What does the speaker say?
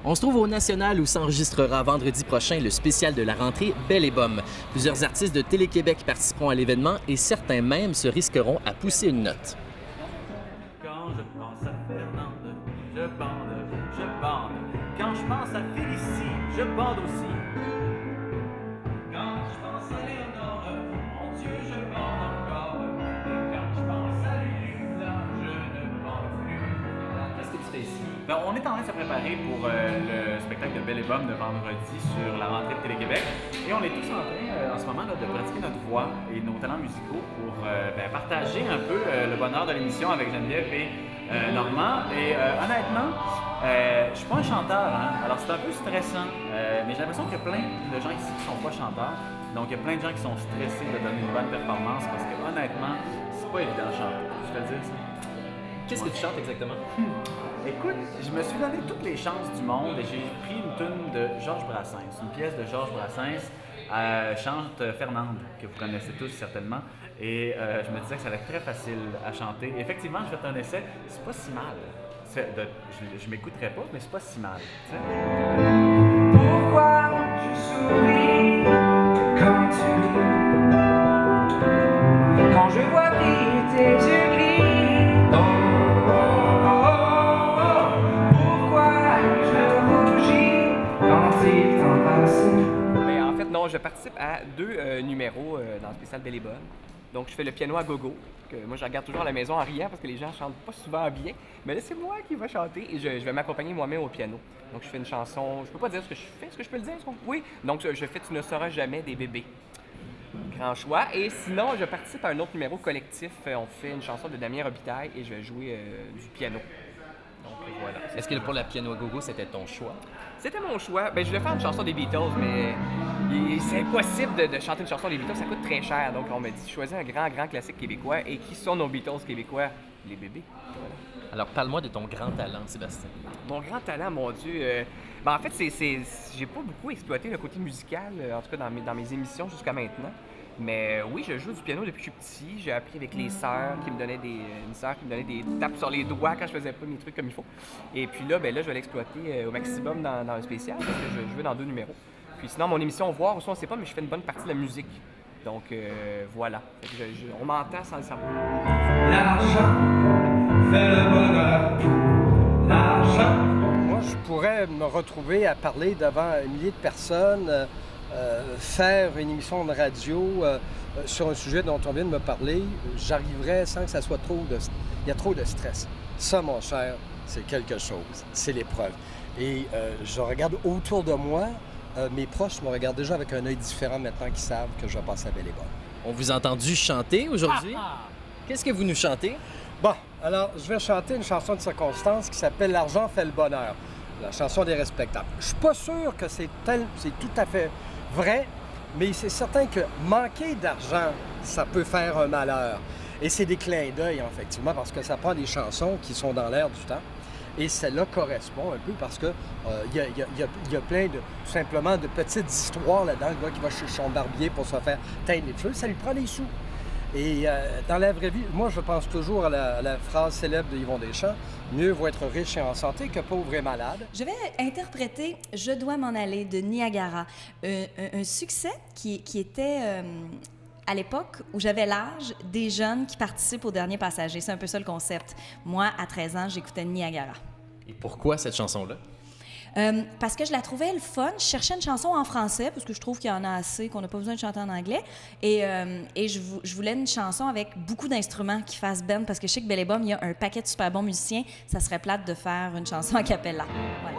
On se trouve au National où s'enregistrera vendredi prochain le spécial de la rentrée Belle et Bomme. Plusieurs artistes de Télé-Québec participeront à l'événement et certains même se risqueront à pousser une note. Quand je pense à Fernande, je bande, je bande. Quand je pense à Félicie, je bande aussi. Quand je pense à Léonore, mon Dieu, je bande encore. Et quand je pense à Lulu, là, je ne bande plus. Qu'est-ce que tu fais ici? Ben, on est en train de se préparer pour le spectacle de Belle et Bomme de vendredi sur la rentrée de Télé-Québec. Et on est tous en train, en ce moment, là, de pratiquer notre voix et nos talents musicaux pour partager un peu le bonheur de l'émission avec Geneviève et Normand. Et honnêtement, je suis pas un chanteur, hein? Alors c'est un peu stressant. Mais j'ai l'impression qu'il y a plein de gens ici qui sont pas chanteurs. Donc il y a plein de gens qui sont stressés de donner une bonne performance parce que honnêtement, c'est pas évident de chanter. Je peux le dire ça. Qu'est-ce que tu chantes exactement? Écoute, je me suis donné toutes les chances du monde et j'ai pris une tune de Georges Brassens, une pièce de Georges Brassens, chante Fernande, que vous connaissez tous certainement, et je me disais que ça allait être très facile à chanter. Et effectivement, j'ai fait un essai, c'est pas si mal. Je m'écouterais pas, mais c'est pas si mal. Tu sais. Pourquoi je souris quand tu ris, quand je vois briller tes yeux gris? Oh, oh, oh, oh. Pourquoi je rougis quand il t'en passe? Mais en fait, non, je participe à deux numéros dans le spécial Belle et Bomme. Donc, je fais le piano à gogo, que moi, je regarde toujours à la maison en riant parce que les gens chantent pas souvent bien. Mais là, c'est moi qui vais chanter et je vais m'accompagner moi-même au piano. Donc, je fais une chanson. Je peux pas dire ce que je fais. Est-ce que je peux le dire? Oui. Donc, je fais Tu ne sauras jamais des bébés. Grand choix. Et sinon, je participe à un autre numéro collectif. On fait une chanson de Damien Robitaille et je vais jouer du piano. Donc, voilà. Est-ce que pour la piano à gogo, c'était ton choix? C'était mon choix. Ben, je voulais faire une chanson des Beatles, mais c'est impossible de chanter une chanson des Beatles, ça coûte très cher. Donc, on m'a dit, choisis un grand classique québécois. Et qui sont nos Beatles québécois? Les bébés. Voilà. Alors, parle-moi de ton grand talent, Sébastien. Mon grand talent, mon Dieu. Ben, en fait, j'ai pas beaucoup exploité le côté musical, en tout cas dans mes émissions jusqu'à maintenant. Mais oui, je joue du piano depuis que je suis petit. J'ai appris avec les sœurs qui me donnaient une sœur qui me donnait des tapes sur les doigts quand je faisais pas mes trucs comme il faut. Et puis là, je vais l'exploiter au maximum dans un spécial parce que je joue dans 2 numéros. Puis sinon, mon émission Voir aussi, on sait pas, mais je fais une bonne partie de la musique. Donc voilà. Fait que on m'entend sans le savoir. L'argent fait le bonheur. L'argent. Moi, je pourrais me retrouver à parler devant un millier de personnes, faire une émission de radio sur un sujet dont on vient de me parler. J'arriverais sans que ça soit il y a trop de stress. Ça, mon cher, c'est quelque chose. C'est l'épreuve. Et je regarde autour de moi. Mes proches me regardent déjà avec un œil différent maintenant qu'ils savent que je passe à Belle et Bomme. On vous a entendu chanter aujourd'hui. Qu'est-ce que vous nous chantez? Bon, alors, je vais chanter une chanson de circonstance qui s'appelle « L'argent fait le bonheur », la chanson des respectables. Je suis pas sûr que c'est tout à fait vrai, mais c'est certain que manquer d'argent, ça peut faire un malheur. Et c'est des clins d'œil, effectivement, parce que ça prend des chansons qui sont dans l'air du temps. Et celle-là correspond un peu parce que y a plein tout simplement de petites histoires là-dedans. Le gars qui va chez son barbier pour se faire teindre les cheveux, ça lui prend des sous. Et dans la vraie vie, moi, je pense toujours à la phrase célèbre de Yvon Deschamps, « Mieux vaut être riche et en santé que pauvre et malade ». Je vais interpréter « Je dois m'en aller » de Niagara, un succès qui était... à l'époque où j'avais l'âge des jeunes qui participent au Dernier Passager. C'est un peu ça le concept. Moi, à 13 ans, j'écoutais Niagara. Et pourquoi cette chanson-là? Parce que je la trouvais le fun. Je cherchais une chanson en français, parce que je trouve qu'il y en a assez, qu'on n'a pas besoin de chanter en anglais. Et je voulais une chanson avec beaucoup d'instruments qui fassent band, parce que je sais que Belle et Bomme, il y a un paquet de super bons musiciens. Ça serait plate de faire une chanson a cappella. Voilà.